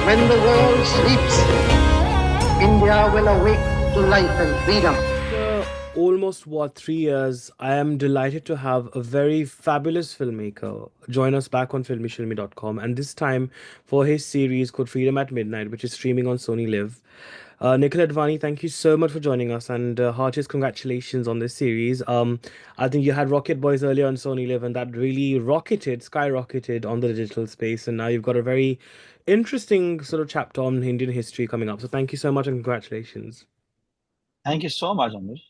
When the world sleeps, India will awake to life and freedom. Almost 3 years, I am delighted to have a very fabulous filmmaker join us back on filmishilmy.com, and this time for his series called Freedom at Midnight, which is streaming on SonyLIV. Nikkhil Advani, thank you so much for joining us, and heartiest congratulations on this series. I think you had Rocket Boys earlier on SonyLIV, and that really skyrocketed on the digital space, and now you've got a very interesting sort of chapter on Indian history coming up. So thank you so much and congratulations. Thank you so much, Anish.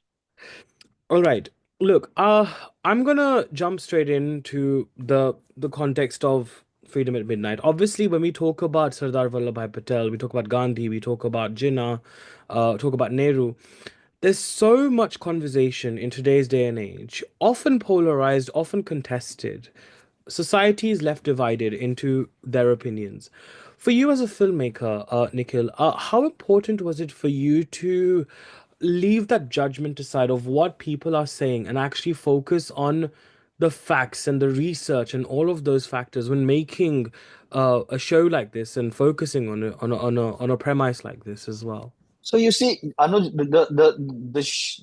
All right. Look, I'm gonna jump straight into the context of Freedom at Midnight. Obviously, when we talk about Sardar Vallabhbhai Patel, we talk about Gandhi, we talk about Jinnah, talk about Nehru. There's so much conversation in today's day and age, often polarized, often contested. Society is left divided into their opinions. For you as a filmmaker, Nikhil, how important was it for you to leave that judgment aside of what people are saying and actually focus on the facts and the research and all of those factors when making a show like this and focusing on a premise like this as well? So you see, Anuj,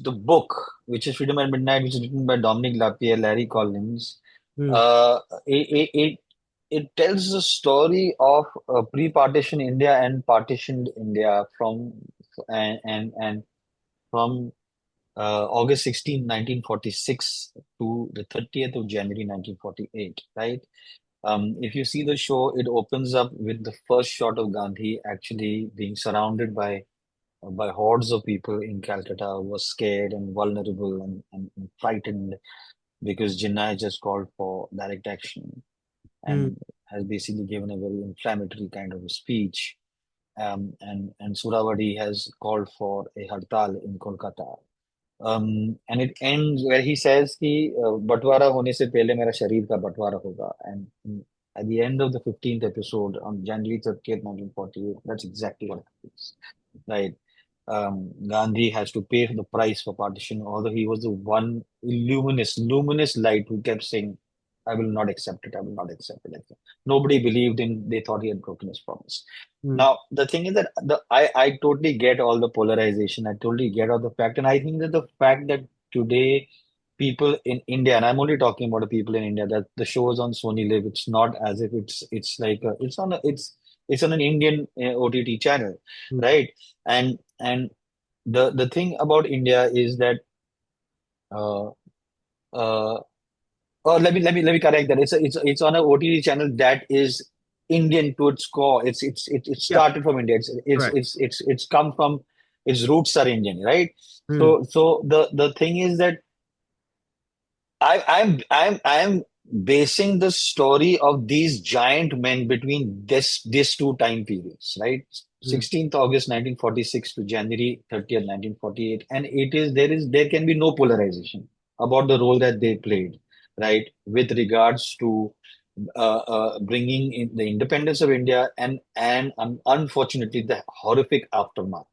the book, which is Freedom at Midnight, which is written by Dominic Lapierre, Larry Collins, Hmm. uh, it, it it tells the story of pre-partition India and partitioned India and from August 16, 1946 to the 30th of January 1948, right? If you see the show, it opens up with the first shot of Gandhi actually being surrounded by hordes of people in Calcutta who was scared and vulnerable and frightened because Jinnah just called for direct action Hmm. and has basically given a very inflammatory kind of a speech. And Suravadi has called for a hartal in Kolkata. And it ends where he says कि बंटवारा होने से पहले मेरा शरीर का बंटवारा होगा. And at the end of the 15th episode on January 30th, 1948, that's exactly what happens. Right. Gandhi has to pay the price for partition, although he was the one luminous light who kept saying, I will not accept it, I will not accept it. Like, nobody believed him, they thought he had broken his promise. Hmm. Now, the thing is that I totally get all the polarization, I totally get all the fact, and I think that the fact that today people in India, and I'm only talking about the people in India, that the show is on SonyLIV, it's not as if it's like it's on an Indian OTT channel, Hmm. right? And the thing about India is that uh, uh, let me correct that. It's on a OTT channel that is Indian to its core. It Yeah. started from India. Correct. It's come from its roots are Indian, right? Hmm. So the thing is that I'm basing the story of these giant men between these two time periods, right? Hmm. 16th August 1946 to January 30th, 1948. And there can be no polarization about the role that they played, right? With regards to bringing in the independence of India and unfortunately the horrific aftermath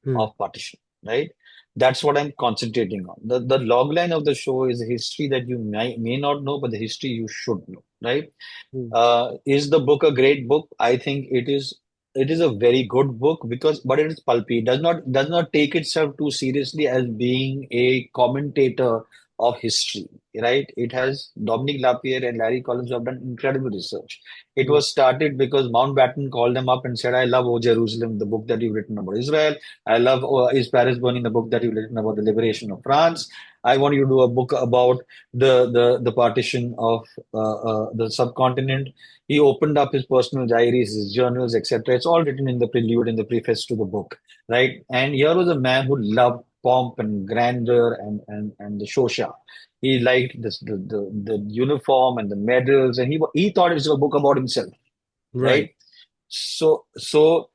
Hmm. of partition, right? That's what I'm concentrating on. The log line of the show is a history that you may not know, but the history you should know, right? Hmm. Is the book a great book? I think it is. It is a very good book but it is pulpy. It does not take itself too seriously as being a commentator of history, right? It has Dominic Lapierre and Larry Collins who have done incredible research. It Hmm. was started because Mountbatten called them up and said, I love O Jerusalem, the book that you've written about Israel. I love Is Paris Burning, the book that you've written about the liberation of France. I want you to do a book about the partition of the subcontinent. He opened up his personal diaries, his journals, etc. It's all written in the prelude and the preface to the book, right? And here was a man who loved pomp and grandeur and the shosha. He liked the uniform and the medals, and he thought it was a book about himself, Right. right? So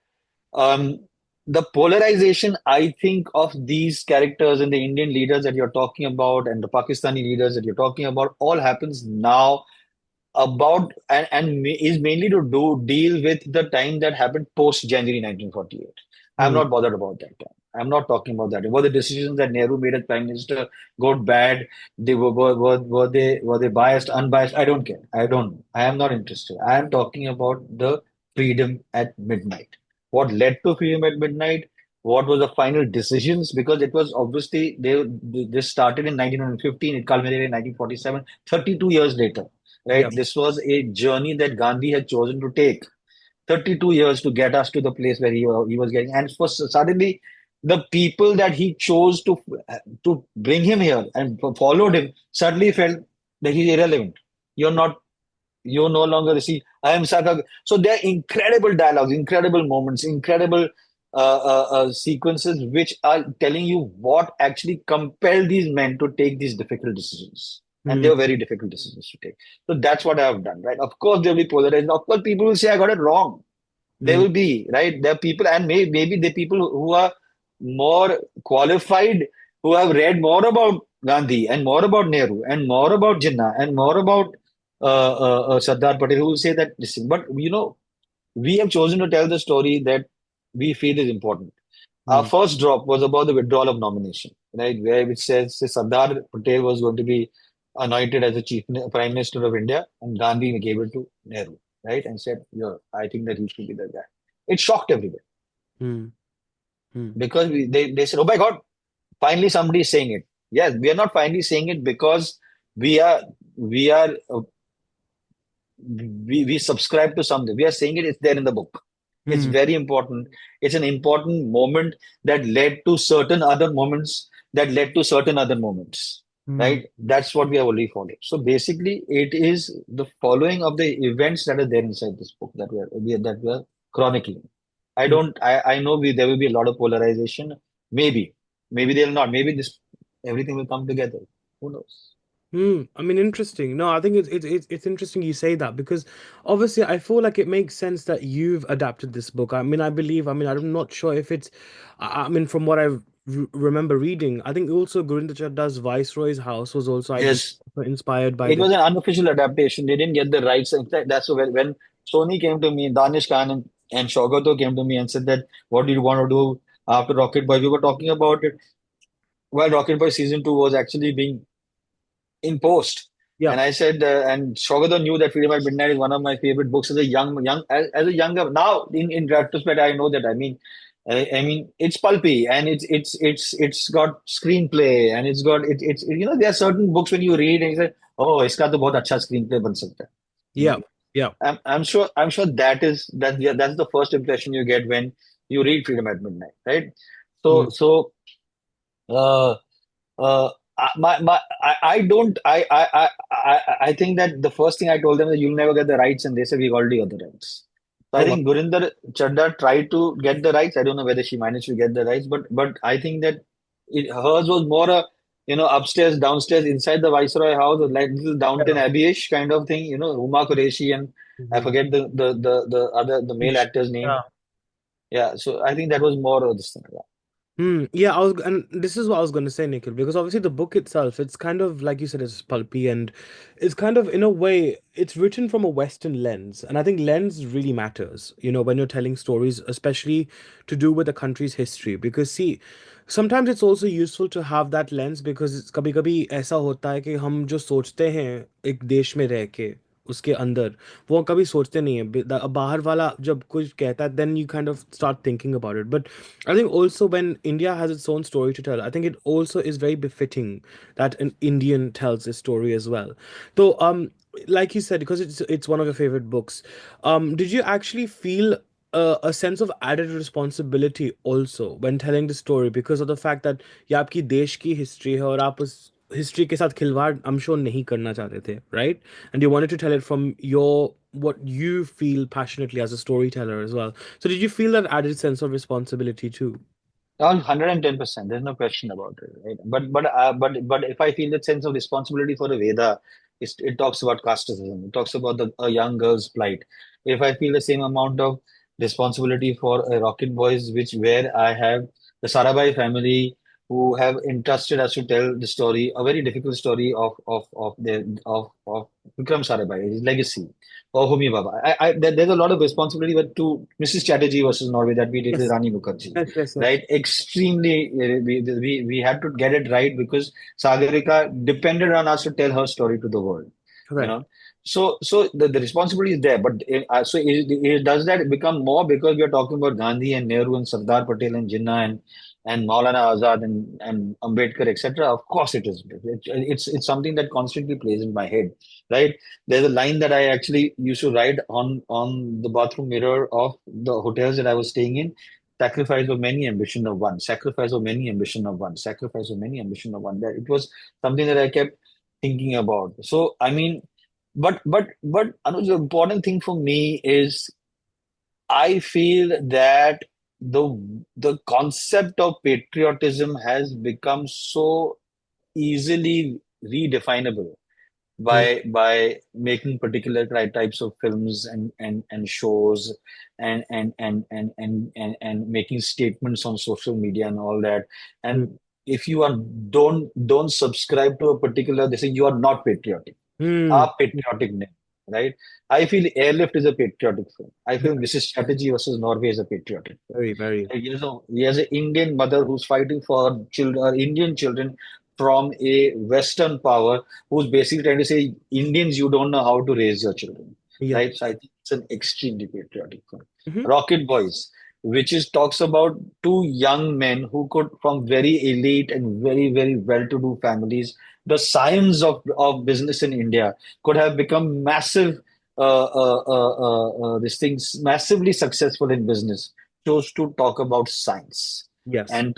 um, the polarization, I think, of these characters and the Indian leaders that you're talking about and the Pakistani leaders that you're talking about all happens now about and is mainly to do deal with the time that happened post January 1948. I'm Hmm. not bothered about that time. I'm not talking about that. Were the decisions that Nehru made as prime minister good, bad? They were they biased, unbiased? I don't care. I don't know. I am not interested. I am talking about the Freedom at Midnight. What led to Freedom at Midnight? What was the final decisions? Because it was obviously they started in 1915, it culminated in 1947, 32 years later, right? Yeah. This was a journey that Gandhi had chosen to take. 32 years to get us to the place where he was getting. And for suddenly, the people that he chose to bring him here and followed him suddenly felt that he's irrelevant. You're not, you no longer see, I am Saka. So there are incredible dialogues, incredible moments, incredible sequences which are telling you what actually compelled these men to take these difficult decisions. And they Hmm. were very difficult decisions to take. So that's what I have done, right? Of course, there will be polarization. Of course, people will say I got it wrong. There Hmm. will be, right? There are people, and maybe the people who are more qualified, who have read more about Gandhi and more about Nehru and more about Jinnah and more about Sardar Patel, who will say that this thing. But we have chosen to tell the story that we feel is important. Our Hmm. first drop was about the withdrawal of nomination, right? Where it says Sardar Patel was going to be anointed as the Prime Minister of India, and Gandhi gave it to Nehru, right? And said, "Yeah, I think that he should be the guy." It shocked everybody Hmm. Hmm. because they said, "Oh my God, finally somebody is saying it." Yes, we are not finally saying it because we are we are we subscribe to something. We are saying it. It's there in the book. It's Hmm. very important. It's an important moment that led to certain other moments that led to certain other moments. Hmm. Right? That's what we have already followed. So basically, it is the following of the events that are there inside this book that we are chronicling. I Hmm. don't. I know there will be a lot of polarization. Maybe they'll not. Maybe this everything will come together. Who knows? Hmm. I mean, interesting. No, I think it's interesting you say that because obviously I feel like it makes sense that you've adapted this book. I mean, I believe. I mean, I'm not sure if it's. I mean, from what I remember reading, I think also Gurinder Chadda's Viceroy's House was also, I believe, Yes. inspired by It this. was an unofficial adaptation. They didn't get the rights. In fact, that's when Sony came to me, Danish Khan and Shogato came to me and said that, what do you want to do after Rocket Boy? We were talking about it while Rocket Boy season 2 was actually being in post. Yeah. And I said, and Shogato knew that Freedom at Midnight is one of my favorite books as a as a younger. Now, in retrospect, I know that. I mean, it's pulpy and it's got screenplay and it's there are certain books when you read and you say, oh, iska to bahut acha screenplay ban sakta hai. You Yeah. know, Yeah. I'm sure that's the first impression you get when you read Freedom at Midnight, right? Hmm. So. Uh, uh, I don't, I think that the first thing I told them is you'll never get the rights, and they said we've already got the rights. So I Oh, wow. think Gurinder Chadda tried to get the rights. I don't know whether she managed to get the rights, but I think that hers was more a upstairs, downstairs, inside the Viceroy house, like little Downton Yeah. Abbey-ish kind of thing. Huma Qureshi and I Mhm. forget the male actor's name. Yeah. Yeah, so I think that was more of this thing. Yeah. Hmm. Yeah, and this is what I was going to say, Nikhil, because obviously the book itself, it's kind of like you said, it's pulpy and it's kind of in a way, it's written from a Western lens, and I think lens really matters, when you're telling stories, especially to do with a country's history. Because see, sometimes it's also useful to have that lens because it's कभी कभी ऐसा होता है कि हम जो सोचते हैं एक देश में रह के उसके अंदर वो कभी सोचते नहीं है बाहर वाला जब कुछ कहता है then you kind of start thinking about it. But I think also when India has its own story to tell, I think it also is very befitting that an Indian tells this story as well. So, like you said, because it's one of your favorite books, did you actually feel a sense of added responsibility also when telling the story because of the fact that ये आपकी देश की history है और आप उस history के साथ खिलवाड़ I'm sure नहीं करना चाहते थे, right? And you wanted to tell it from your what you feel passionately as a storyteller as well. So did you feel that added sense of responsibility too? 110%. There's no question about it, right? But if I feel that sense of responsibility for the Veda, it talks about casteism. It talks about a young girl's plight. If I feel the same amount of responsibility for Rocket Boys, where I have the Sarabhai family who have entrusted us to tell the story, a very difficult story of Vikram Sarabhai, his legacy, or Homi Baba. There's a lot of responsibility, but to Mrs. Chatterjee versus Norway that we did with Yes. Rani Mukherjee, Yes, yes, yes. right? Extremely, we had to get it right because Sagarika depended on us to tell her story to the world. you Correct. know. So the responsibility is there, but does that become more because we are talking about Gandhi and Nehru and Sardar Patel and Jinnah and Maulana Azad and Ambedkar, etc.? Of course it is. It's something that constantly plays in my head, right? There's a line that I actually used to write on the bathroom mirror of the hotels that I was staying in. Sacrifice of many, ambition of one. Sacrifice of many, ambition of one. Sacrifice of many, ambition of one. That it was something that I kept thinking about. So I mean, but Anuj, the important thing for me is I feel that the concept of patriotism has become so easily redefinable Mm, by making particular types of films and shows and making statements on social media and all that. mm, And if you are don't subscribe to a particular, they say you are not patriotic. A mm. patriotic name, right? I feel Airlift is a patriotic film. I feel Mrs. Chatterjee versus Norway is a patriotic film. Very, very. Like, he has an Indian mother who's fighting for her children, her Indian children from a Western power who's basically trying to say, Indians, you don't know how to raise your children, Yeah. right? So I think it's an extremely patriotic film. Hmm. Rocket Boys, which is talks about two young men who could, from very elite and very, very well-to-do families, the science of business in India could have become massive, this thing's massively successful in business, chose to talk about science Yes. and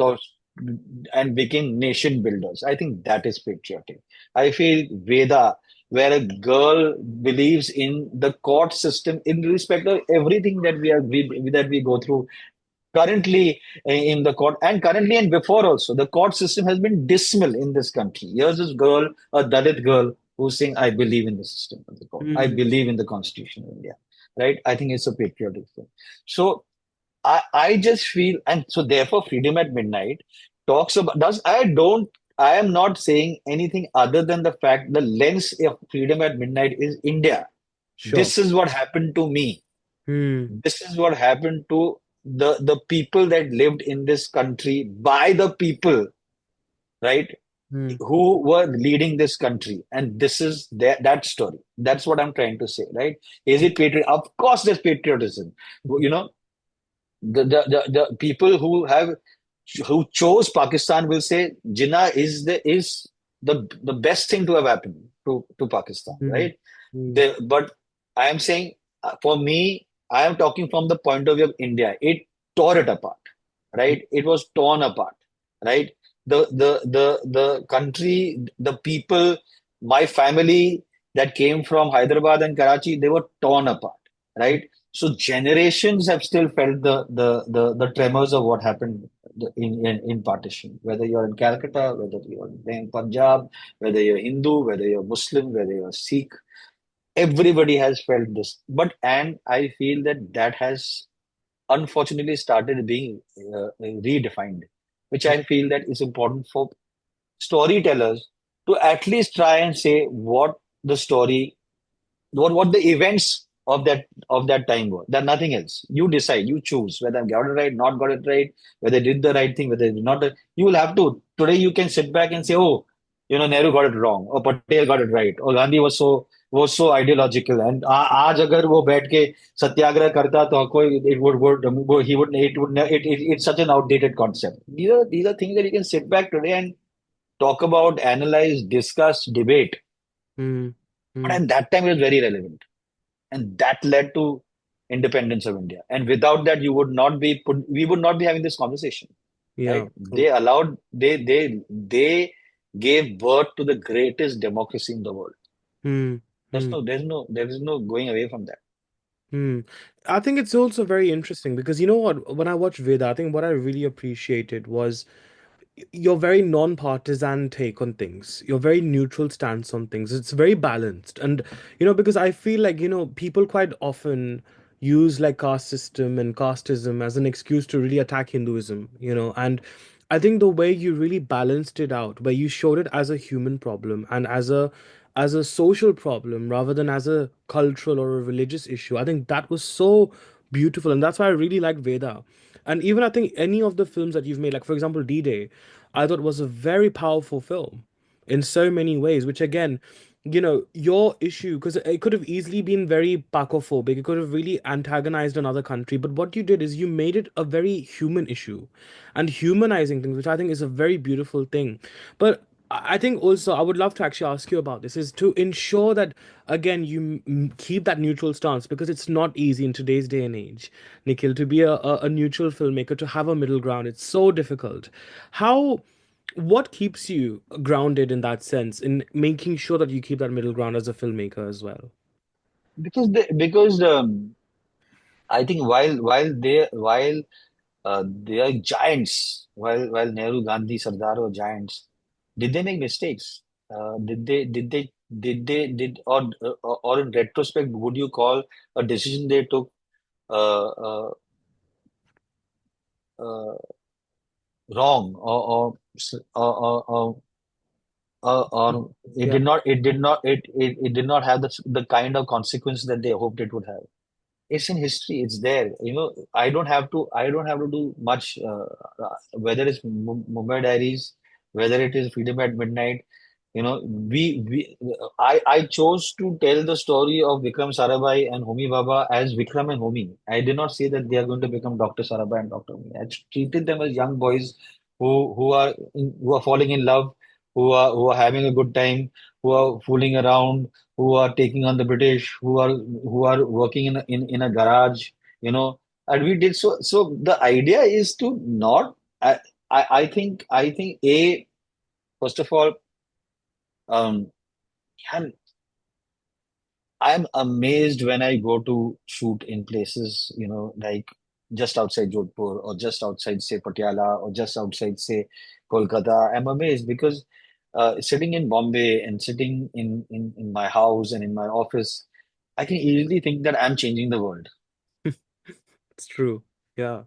and became nation builders. I think that is patriotic. I feel Veda, where a girl believes in the court system in respect of everything that we go through currently in the court, and currently and before also, the court system has been dismal in this country. Here's this girl, a Dalit girl, who's saying, I believe in the system of the court. I Mm. believe in the Constitution of India. Right? I think it's a patriotic thing. So I just feel, and so therefore, Freedom at Midnight talks about, I am not saying anything other than the fact the lens of Freedom at Midnight is India. Sure. This is what happened to me. Mm. This is what happened to the people that lived in this country by the people, right? Mm. Who were leading this country. And this is that story. That's what I'm trying to say, right? Is it patriot? Of course, there's patriotism. You know, the people who chose Pakistan will say Jinnah is the best thing to have happened to Pakistan, Mm. right? Mm. But I am saying, for me, I am talking from the point of view of India. It tore it apart, right? It was torn apart, right? The country, the people, my family that came from Hyderabad and Karachi, they were torn apart, right? So generations have still felt the tremors of what happened in partition. Whether you're in Calcutta, whether you're in Punjab, whether you're Hindu, whether you're Muslim, whether you're Sikh, everybody has felt this. But and I feel that has unfortunately started being redefined, which I feel that is important for storytellers to at least try and say what the story, what the events of that time were. That nothing else. You decide, you choose whether I got it right, not got it right, whether I did the right thing, whether I did not. You will have to. Today you can sit back and say, oh, Nehru got it wrong, or Patel got it right, or Gandhi was so ideological. And आज अगर वो बैठ के सत्याग्रह करता तो कोई it's such an outdated concept. These are things that you can sit back today and talk about, analyze, discuss, debate. Mm. But Mm. at that time, it was very relevant. And that led to independence of India. And without that, we would not be having this conversation, Yeah. right? They gave birth to the greatest democracy in the world. Mm. Mm. There is no going away from that. Hmm. I think it's also very interesting because you know what? When I watched Veda, I think what I really appreciated was your very non-partisan take on things, your very neutral stance on things. It's very balanced. And because I feel like, people quite often use like caste system and casteism as an excuse to really attack Hinduism, and I think the way you really balanced it out, where you showed it as a human problem and as a social problem rather than as a cultural or a religious issue. I think that was so beautiful, and that's why I really liked Veda. And even I think any of the films that you've made, like for example D-Day, I thought was a very powerful film in so many ways, which again your issue, because it could have easily been very Pakophobic. It could have really antagonized another country. But what you did is you made it a very human issue and humanizing things, which I think is a very beautiful thing. But I think also I would love to actually ask you about this is to ensure that, again, you keep that neutral stance, because it's not easy in today's day and age, Nikhil, to be a neutral filmmaker, to have a middle ground. It's so difficult. How what keeps you grounded in that sense, in making sure that you keep that middle ground as a filmmaker as well? Because I think while they are giants, while Nehru, Gandhi, Sardar were giants, did they make mistakes? Did or in retrospect, would you call a decision they took uh, uh, uh, wrong, or Yeah. it did not have the kind of consequence that they hoped it would have? It's in history. It's there. I don't have to do much. Whether it's Mumbai Diaries, whether it is Freedom at Midnight. I chose to tell the story of Vikram Sarabhai and Homi Baba as Vikram and Homi. I did not say that they are going to become Dr. Sarabhai and Dr. Homi. I treated them as young boys who are falling in love, who are having a good time, who are fooling around, who are taking on the British, who are working in a garage, and we did so. So the idea is to not. I think first of all, um, I'm I'm amazed when I go to shoot in places, like just outside Jodhpur or just outside, say, Patiala or just outside, say, Kolkata. I'm amazed because sitting in Bombay and sitting in my house and in my office, I can easily think that I'm changing the world. It's true. Yeah.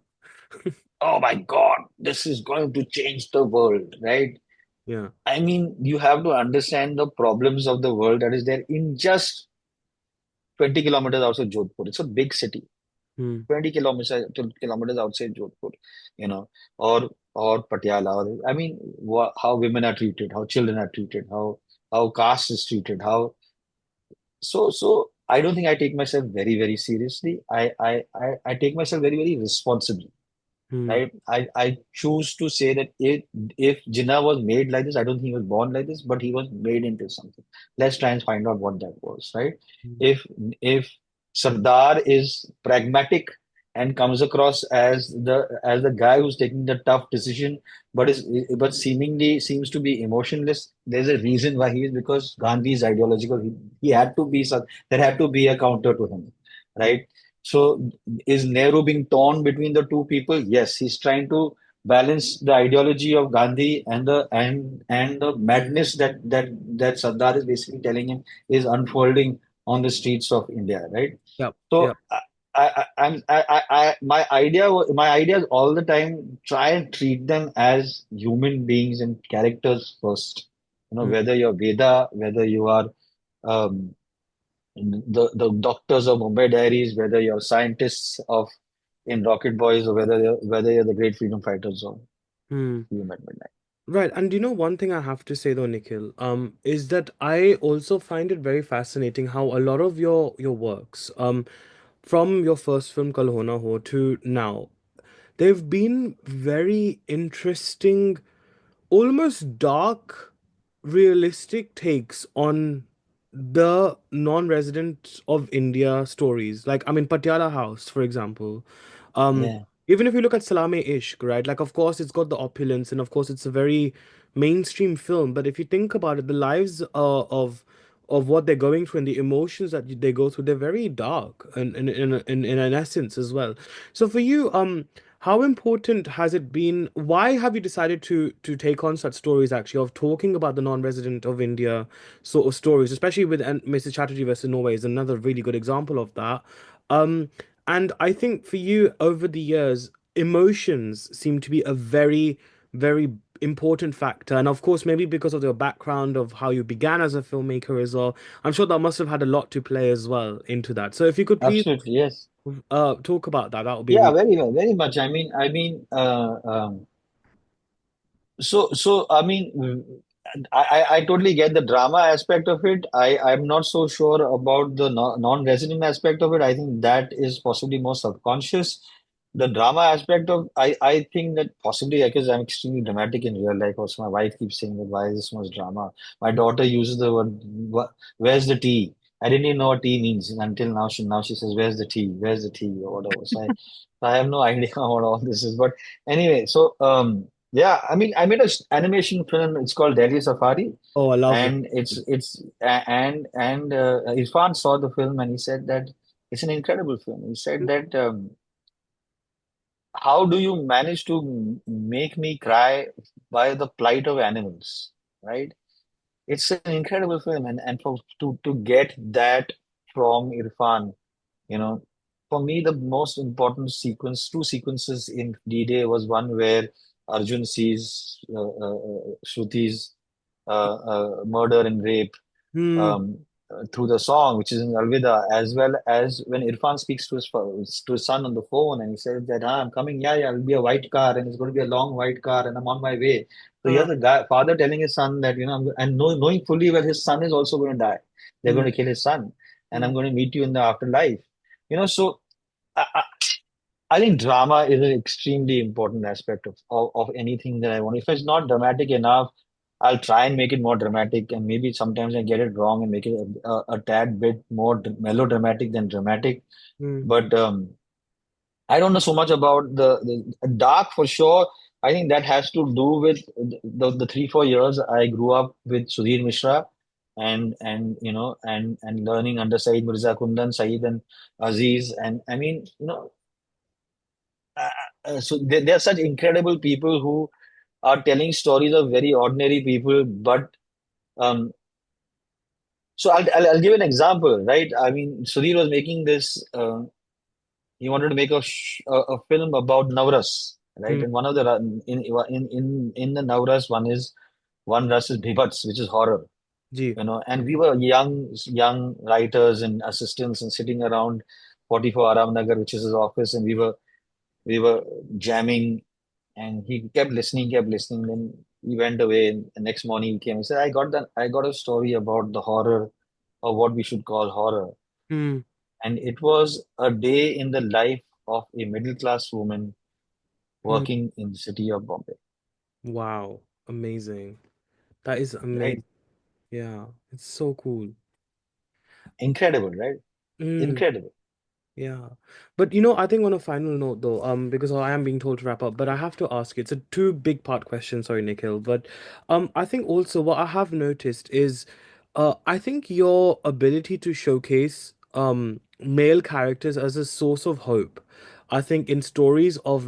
Oh my God, this is going to change the world, right? Yeah. I mean, you have to understand the problems of the world that is there in just 20 kilometers outside Jodhpur. It's a big city. Hmm. 20 kilometers outside Jodhpur, you know, or Patiala. I mean, how women are treated, how children are treated, how caste is treated, how so. I don't think I take myself very, very seriously. I take myself very, very responsibly. Hmm. Right? I choose to say that if Jinnah was made like this, I don't think he was born like this, but he was made into something. Let's try and find out what that was, right? Hmm. If Sardar is pragmatic and comes across as the guy who's taking the tough decision, but seemingly seems to be emotionless, there's a reason why he is, because Gandhi is ideological. He had to be some, there had to be a counter to him, right? So is Nehru being torn between the two people? Yes, he's trying to balance the ideology of Gandhi and the madness that Sardar is basically telling him is unfolding on the streets of India, right? Yep. So Yep. my idea is all the time try and treat them as human beings and characters first. Hmm. Whether you're Veda, whether you are um, the doctors of Mumbai Diaries, whether you're scientists of in Rocket Boys, or whether you're the great freedom fighters of Hmm. Freedom at Midnight. Right. And one thing I have to say though, Nikhil, is that I also find it very fascinating how a lot of your works, from your first film Kal Ho Naa Ho to now, they've been very interesting, almost dark, realistic takes on the non-resident of India stories. Like, I mean, Patiala House, for example. Um, Yeah, Even if you look at Salaam-E-Ishq, right? Like, of course, it's got the opulence, and of course, it's a very mainstream film. But if you think about it, the lives of what they're going through and the emotions that they go through, they're very dark and in an essence as well. So for you, how important has it been? Why have you decided to take on such stories actually of talking about the non-resident of India sort of stories, especially with and Mrs. Chatterjee versus Norway is another really good example of that. Um, and I think for you over the years, emotions seem to be a very, very important factor. And of course, maybe because of your background of how you began as a filmmaker as well, I'm sure that must have had a lot to play as well into that. So if you could please absolutely, yes. talk about that, that would be Yeah, really. very well, very much. I mean, so I mean, I totally get the drama aspect of it. I'm not so sure about the non-resident aspect of it. I think that is possibly more subconscious. The drama aspect of I think that possibly because I'm extremely dramatic in real life. Also, my wife keeps saying that why is this so much drama? My daughter uses the word "Where's the tea?" I didn't even know what tea means until now. She says "Where's the tea? Where's the tea?" or whatever. I have no idea what all this is. But anyway, yeah, I mean, I made an animation film. It's called Delhi Safari, Oh, I love it. and Irfan saw the film and he said that it's an incredible film. He said that how do you manage to make me cry by the plight of animals, right? It's an incredible film, and to get that from Irfan, you know, for me, the most important sequence, two sequences in D-Day was one where Arjun sees Shruti's murder and rape Hmm. um, through the song, which is in Alvida, as well as when Irfan speaks to his son on the phone and he says that, I'm coming, yeah, it'll be a white car and it's going to be a long white car and I'm on my way. So Uh, here's the guy, father telling his son that, and knowing fully well his son is also going to die. They're hmm, going to kill his son and I'm hmm. going to meet you in the afterlife. So I think drama is an extremely important aspect of anything that I want. If it's not dramatic enough, I'll try and make it more dramatic, and maybe sometimes I get it wrong and make it a tad bit more melodramatic than dramatic. Hmm. But I don't know so much about the dark for sure. I think that has to do with the 3 4 years I grew up with Sudhir Mishra and and learning under Saeed Mirza Kundan, Saeed and Aziz, and I mean uh, so there are such incredible people who are telling stories of very ordinary people, but um, so I'll give an example, right? I mean, Sudhir was making this. He wanted to make a film about Navras, right? Hmm. And one of the in the Navras one Ras is Bhibats, which is horror, Ji. And we were young writers and assistants and sitting around 44 Aram Nagar, which is his office, and we were jamming. And he kept listening. Then he went away. And the next morning he came and said, I got a story about the horror or what we should call horror. Hmm. And it was a day in the life of a middle class woman Hmm. working in the city of Bombay. Wow. Amazing. That is Right? amazing. Yeah. It's so cool. Incredible, right? Hmm. Incredible. Yeah. But I think on a final note though, because I am being told to wrap up, but I have to ask you, it's a two big part question, sorry, Nikhil. But I think also what I have noticed is I think your ability to showcase male characters as a source of hope. I think in stories of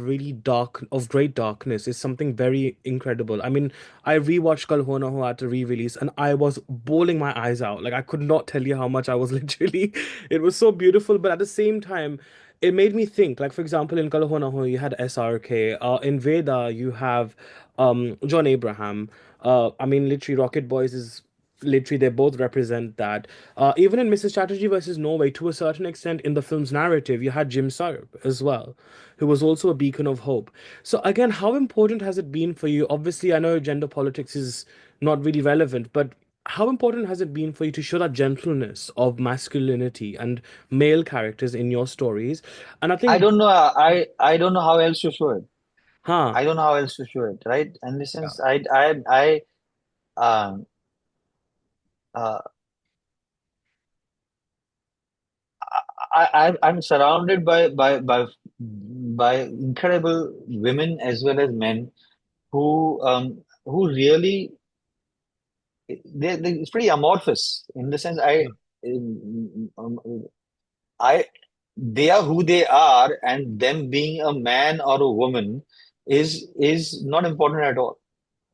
of great darkness is something very incredible. I mean, I rewatched Kal Ho Naa Ho at a re-release and I was bawling my eyes out. Like I could not tell you how much I was literally it was so beautiful, but at the same time, it made me think. Like, for example, in Kal Ho Naa Ho, you had SRK. In Veda, you have John Abraham. I mean, literally, Rocket Boys is literally they both represent that. Even in Mrs. Chatterjee versus Norway, to a certain extent, in the film's narrative, you had Jim Sarb as well, who was also a beacon of hope. So again, how important has it been for you? Obviously, I know gender politics is not really relevant, but how important has it been for you to show that gentleness of masculinity and male characters in your stories? And I I think, don't know. I don't know how else to show it. huh? I don't know how else to show it, right? And in Yeah. sense, um, uh, I'm surrounded by incredible women as well as men who really it's pretty amorphous in the sense um, I they are who they are, and them being a man or a woman is not important at all.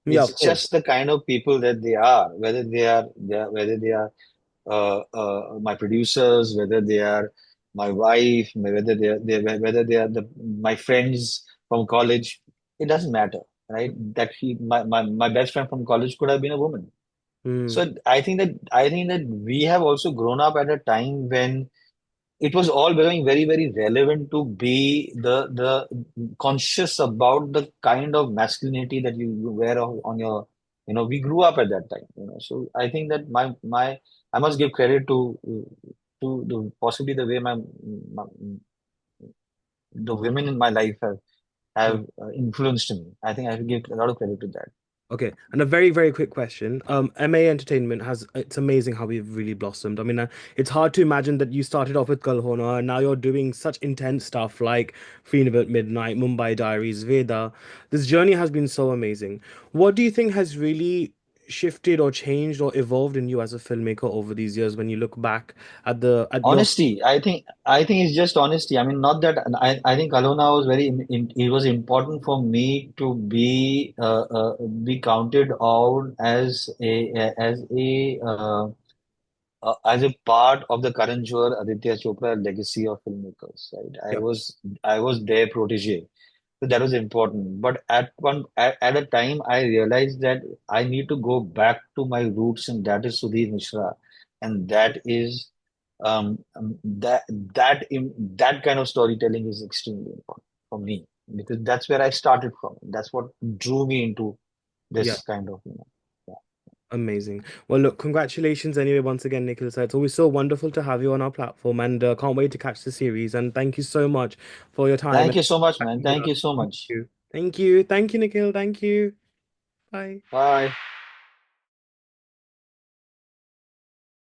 Yeah, It's of course. just the kind of people that they are, whether they are my producers, whether they are my wife, whether they are my friends from college. It doesn't matter, right? That my best friend from college could have been a woman. Hmm. So I think that we have also grown up at a time when it was all becoming very, very relevant to be the conscious about the kind of masculinity that you wear on your We grew up at that time. So I think that my I must give credit to possibly the way my the women in my life have influenced me. I think I have to give a lot of credit to that. Okay, and a very, very quick question. MA Entertainment it's amazing how we've really blossomed. I mean, it's hard to imagine that you started off with Kal Ho Naa and now you're doing such intense stuff like Freedom at Midnight, Mumbai Diaries, Veda. This journey has been so amazing. What do you think has really shifted or changed or evolved in you as a filmmaker over these years when you look back at your Honesty. I think it's just honesty. I mean, not that I think Kal Ho Naa was it was important for me to be counted out as a part of the Karan Johar Aditya Chopra legacy of filmmakers, right? I yeah. was I was their protege. So that was important. But at a time, I realized that I need to go back to my roots, and that is Sudhir Mishra, and that kind of storytelling is extremely important for me because that's where I started from. That's what drew me into Yeah. this kind of, yeah. Amazing. Well, look, congratulations anyway, once again, Nikhil. So it's always so wonderful to have you on our platform and can't wait to catch the series. And thank you so much for your time Thank and you so much, man. chatting with Thank us. you so Thank much. you. Thank you. Thank you, Nikhil. Thank you. Bye. Bye.